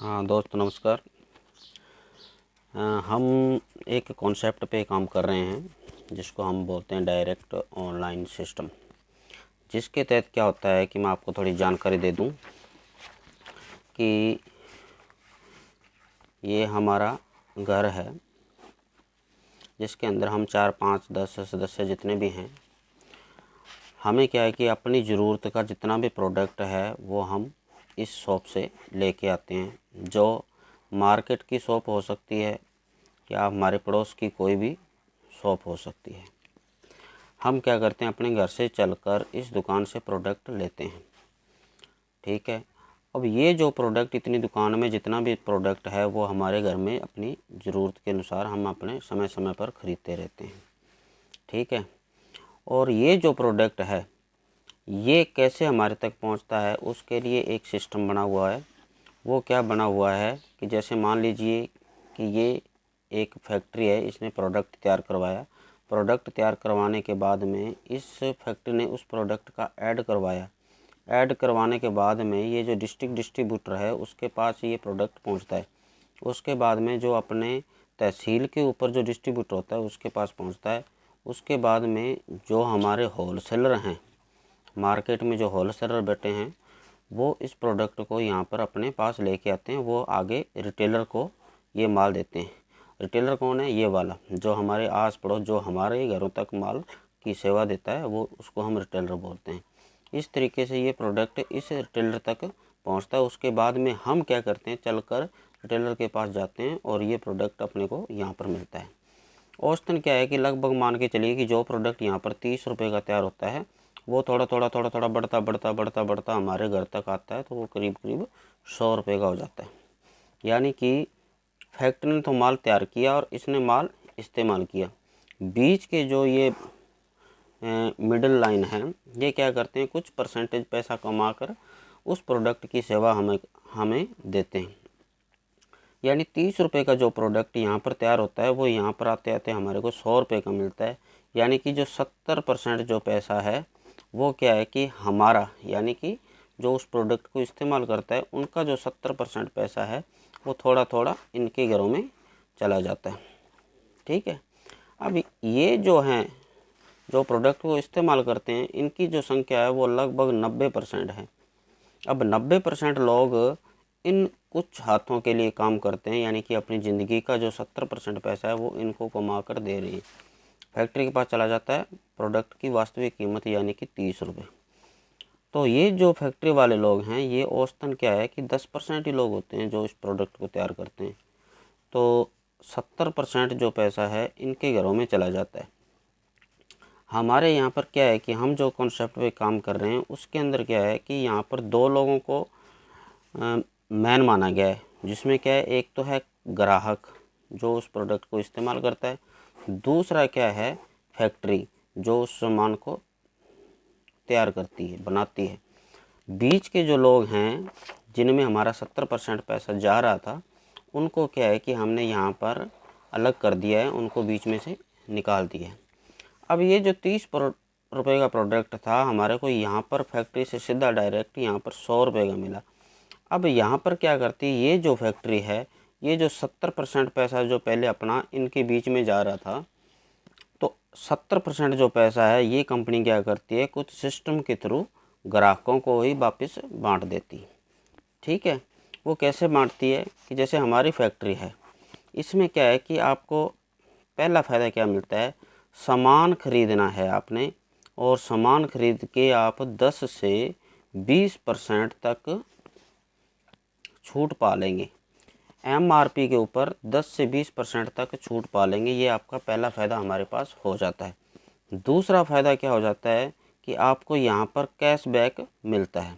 हाँ दोस्त नमस्कार। हम एक कॉन्सेप्ट पे काम कर रहे हैं जिसको हम बोलते हैं डायरेक्ट ऑनलाइन सिस्टम। जिसके तहत क्या होता है कि मैं आपको थोड़ी जानकारी दे दूं कि ये हमारा घर है जिसके अंदर हम 4, 5, 10 सदस्य जितने भी हैं, हमें क्या है कि अपनी ज़रूरत का जितना भी प्रोडक्ट है वो हम इस शॉप से लेके आते हैं। जो मार्केट की शॉप हो सकती है या हमारे पड़ोस की कोई भी शॉप हो सकती है। हम क्या करते हैं, अपने घर से चलकर इस दुकान से प्रोडक्ट लेते हैं। ठीक है। अब ये जो प्रोडक्ट इतनी दुकान में जितना भी प्रोडक्ट है वो हमारे घर में अपनी ज़रूरत के अनुसार हम अपने समय समय पर ख़रीदते रहते हैं। ठीक है। और ये जो प्रोडक्ट है ये कैसे हमारे तक पहुंचता है, उसके लिए एक सिस्टम बना हुआ है। वो क्या बना हुआ है कि जैसे मान लीजिए कि ये एक फैक्ट्री है, इसने प्रोडक्ट तैयार करवाया। प्रोडक्ट तैयार करवाने के बाद में इस फैक्ट्री ने उस प्रोडक्ट का ऐड करवाया। ऐड करवाने के बाद में ये जो डिस्ट्रिक्ट डिस्ट्रीब्यूटर है उसके पास ये प्रोडक्ट पहुंचता है। उसके बाद में जो अपने तहसील के ऊपर जो डिस्ट्रीब्यूटर होता है उसके पास पहुंचता है। उसके बाद में जो हमारे होलसेलर हैं, मार्केट में जो होलसेलर बैठे हैं, वो इस प्रोडक्ट को यहाँ पर अपने पास लेके आते हैं। वो आगे रिटेलर को ये माल देते हैं। रिटेलर कौन है? ये वाला जो हमारे आस पड़ोस जो हमारे घरों तक माल की सेवा देता है, वो उसको हम रिटेलर बोलते हैं। इस तरीके से ये प्रोडक्ट इस रिटेलर तक पहुंचता है। उसके बाद में हम क्या करते हैं, चलकर रिटेलर के पास जाते हैं और ये प्रोडक्ट अपने को यहाँ पर मिलता है। औसतन क्या है कि लगभग मान के चलिए कि जो प्रोडक्ट यहाँ पर 30 रुपये का तैयार होता है वो थोड़ा थोड़ा बढ़ता हमारे घर तक आता है तो वो करीब करीब 100 रुपये का हो जाता है। यानी कि फैक्ट्री ने तो माल तैयार किया और इसने माल इस्तेमाल किया। बीच के जो ये मिडिल लाइन है ये क्या करते हैं, कुछ परसेंटेज पैसा कमाकर उस प्रोडक्ट की सेवा हमें देते हैं। यानी 30 रुपये का जो प्रोडक्ट यहाँ पर तैयार होता है वो यहाँ पर आते आते हमारे को 100 रुपये का मिलता है। यानी कि जो 70% जो पैसा है वो क्या है कि हमारा, यानी कि जो उस प्रोडक्ट को इस्तेमाल करता है उनका जो 70% पैसा है वो थोड़ा थोड़ा इनके घरों में चला जाता है। ठीक है। अब ये जो हैं जो प्रोडक्ट को इस्तेमाल करते हैं इनकी जो संख्या है वो लगभग 90% है। अब 90% लोग इन कुछ हाथों के लिए काम करते हैं, यानी कि अपनी ज़िंदगी का जो 70% पैसा है वो इनको कमा कर दे रही है। फैक्ट्री के पास चला जाता है प्रोडक्ट की वास्तविक कीमत यानी कि 30 रुपये। तो ये जो फैक्ट्री वाले लोग हैं ये औसतन क्या है कि 10% ही लोग होते हैं जो इस प्रोडक्ट को तैयार करते हैं। तो 70% जो पैसा है इनके घरों में चला जाता है। हमारे यहाँ पर क्या है कि हम जो कॉन्सेप्ट पे काम कर रहे हैं उसके अंदर क्या है कि यहाँ पर 2 लोगों को मैन माना गया है, जिसमें क्या है, एक तो है ग्राहक जो उस प्रोडक्ट को इस्तेमाल करता है, दूसरा क्या है फैक्ट्री जो उस सामान को तैयार करती है, बनाती है। बीच के जो लोग हैं जिनमें हमारा 70% पैसा जा रहा था उनको क्या है कि हमने यहाँ पर अलग कर दिया है, उनको बीच में से निकाल दिया है। अब ये जो 30 रुपये का प्रोडक्ट था हमारे को यहाँ पर फैक्ट्री से सीधा डायरेक्ट यहाँ पर 100 रुपये का मिला। अब यहाँ पर क्या करती है ये जो फैक्ट्री है, ये जो 70% पैसा जो पहले अपना इनके बीच में जा रहा था, तो 70% जो पैसा है ये कंपनी क्या करती है, कुछ सिस्टम के थ्रू ग्राहकों को ही वापस बांट देती है। ठीक है। वो कैसे बांटती है कि जैसे हमारी फैक्ट्री है, इसमें क्या है कि आपको पहला फ़ायदा क्या मिलता है, सामान खरीदना है आपने और सामान खरीद के आप 10 से 20% तक छूट पा लेंगे। MRP के ऊपर 10 से 20% तक छूट पा लेंगे। ये आपका पहला फ़ायदा हमारे पास हो जाता है। दूसरा फ़ायदा क्या हो जाता है कि आपको यहाँ पर कैशबैक मिलता है,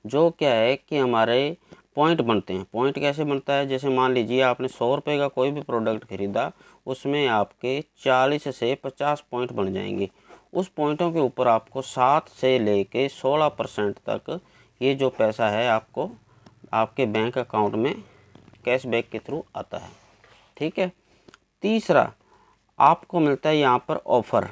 जो क्या है कि हमारे पॉइंट बनते हैं। पॉइंट कैसे बनता है, जैसे मान लीजिए आपने 100 रुपये का कोई भी प्रोडक्ट खरीदा, उसमें आपके 40 से 50 पॉइंट बन जाएंगे। उस पॉइंटों के ऊपर आपको 7 से लेके 16% तक ये जो पैसा है आपको आपके बैंक अकाउंट में कैशबैक के थ्रू आता है। ठीक है। तीसरा, आपको मिलता है यहाँ पर ऑफ़र।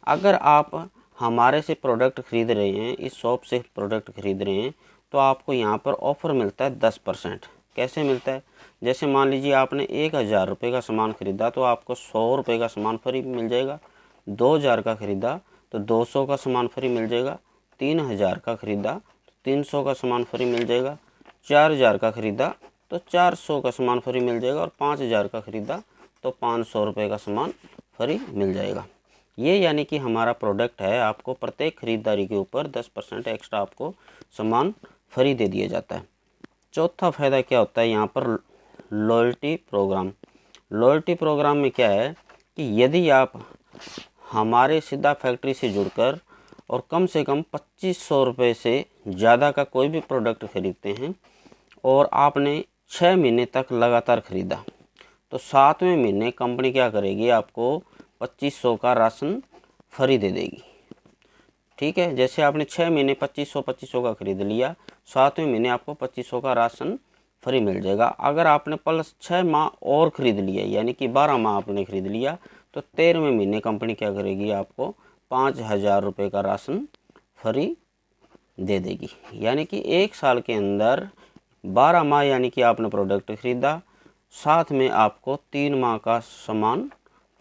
अगर आप हमारे से प्रोडक्ट ख़रीद रहे हैं, इस शॉप से प्रोडक्ट ख़रीद रहे हैं, तो आपको यहाँ पर ऑफ़र मिलता है 10%। कैसे मिलता है? जैसे मान लीजिए आपने 1000 रुपये का सामान ख़रीदा तो आपको 100 रुपये का सामान फ्री मिल जाएगा। 2000 का ख़रीदा तो 200 का सामान फ्री मिल जाएगा। 3000 का ख़रीदा तो 300 का सामान फ्री मिल जाएगा। 4000 का ख़रीदा तो 400 का सामान फ्री मिल जाएगा। और 5000 का ख़रीदा तो 500 रुपये का सामान फ्री मिल जाएगा। ये यानी कि हमारा प्रोडक्ट है, आपको प्रत्येक ख़रीदारी के ऊपर 10% एक्स्ट्रा आपको सामान फ्री दे दिया जाता है। चौथा फ़ायदा क्या होता है यहाँ पर? Loyalty programme. लॉयल्टी प्रोग्राम में क्या है कि यदि आप हमारे सीधा फैक्ट्री से जुड़कर और कम से कम 2500 रुपये से ज़्यादा का कोई भी प्रोडक्ट खरीदते हैं और आपने 6 महीने तक लगातार ख़रीदा, तो 7वें महीने कंपनी क्या करेगी? आपको 2500 का राशन फ्री दे देगी। ठीक है, जैसे आपने 6 महीने 2500 का ख़रीद लिया, 7वें महीने आपको 2500 का राशन फ्री मिल जाएगा। अगर आपने प्लस 6 माह और ख़रीद लिया, यानी कि 12 माह आपने ख़रीद लिया, तो 13वें महीने कंपनी क्या करेगी? आपको 5000 रुपये का राशन फ्री दे देगी। यानी कि 1 साल के अंदर 12 माह यानी कि आपने प्रोडक्ट ख़रीदा, साथ में आपको 3 माह का सामान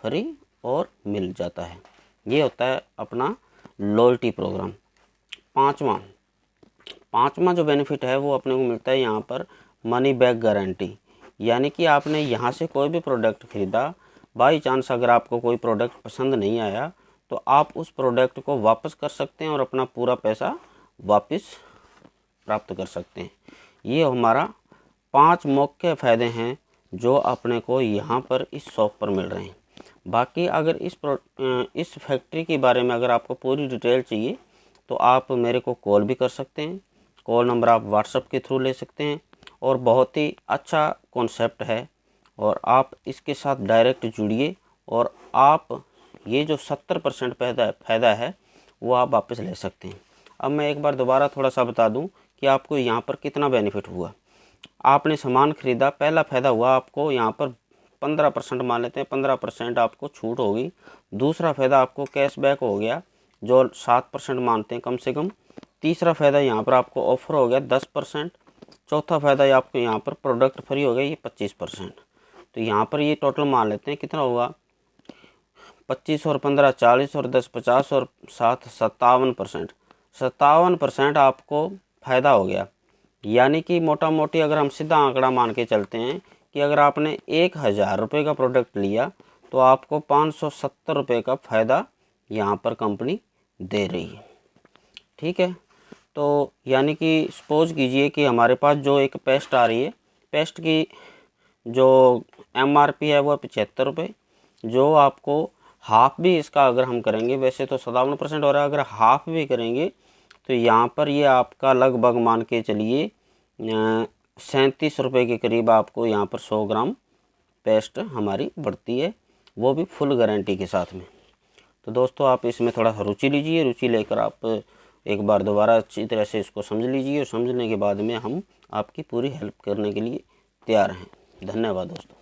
फ्री और मिल जाता है। ये होता है अपना लॉयल्टी प्रोग्राम। पाँचवा जो बेनिफिट है वो अपने को मिलता है यहाँ पर मनी बैक गारंटी। यानी कि आपने यहाँ से कोई भी प्रोडक्ट ख़रीदा, बाई चांस अगर आपको कोई प्रोडक्ट पसंद नहीं आया तो आप उस प्रोडक्ट को वापस कर सकते हैं और अपना पूरा पैसा वापस प्राप्त कर सकते हैं। ये हमारा 5 मुख्य फ़ायदे हैं जो अपने को यहाँ पर इस शॉप पर मिल रहे हैं। बाकी अगर इस फैक्ट्री के बारे में अगर आपको पूरी डिटेल चाहिए तो आप मेरे को कॉल भी कर सकते हैं। कॉल नंबर आप व्हाट्सएप के थ्रू ले सकते हैं और बहुत ही अच्छा कॉन्सेप्ट है और आप इसके साथ डायरेक्ट जुड़िए और आप ये जो 70% फ़ायदा है वो आप वापस ले सकते हैं। अब मैं एक बार दोबारा थोड़ा सा बता दूं कि आपको यहाँ पर कितना बेनिफिट हुआ। आपने सामान ख़रीदा, पहला फ़ायदा हुआ आपको यहाँ पर 15% मान लेते हैं, 15% आपको छूट होगी। दूसरा फ़ायदा आपको कैशबैक हो गया जो 7% मानते हैं कम से कम। तीसरा फ़ायदा यहाँ पर आपको ऑफ़र हो गया 10%। चौथा फ़ायदा आपको यहाँ पर प्रोडक्ट फ्री हो गया ये 25%। तो यहाँ पर ये टोटल मान लेते हैं कितना हुआ? 25 और 15 40 और 10 50 और 7 57%। 57% आपको फ़ायदा हो गया। यानी कि मोटा मोटी अगर हम सीधा आंकड़ा मान के चलते हैं कि अगर आपने 1000 रुपये का प्रोडक्ट लिया तो आपको 570 रुपये का फ़ायदा यहाँ पर कंपनी दे रही है। ठीक है, तो यानी कि सपोज कीजिए कि हमारे पास जो एक पेस्ट आ रही है, पेस्ट की जो MRP है वो 75 रुपये। जो आपको हाफ़ भी इसका अगर हम करेंगे, वैसे तो 57% हो रहा है, अगर हाफ़ भी करेंगे तो यहाँ पर ये आपका लगभग मान के चलिए 37 रुपये के करीब आपको यहाँ पर 100 ग्राम पेस्ट हमारी बढ़ती है, वो भी फुल गारंटी के साथ में। तो दोस्तों आप इसमें थोड़ा सा रुचि लीजिए, रुचि लेकर आप एक बार दोबारा अच्छी तरह से इसको समझ लीजिए और समझने के बाद में हम आपकी पूरी हेल्प करने के लिए तैयार हैं। धन्यवाद दोस्तों।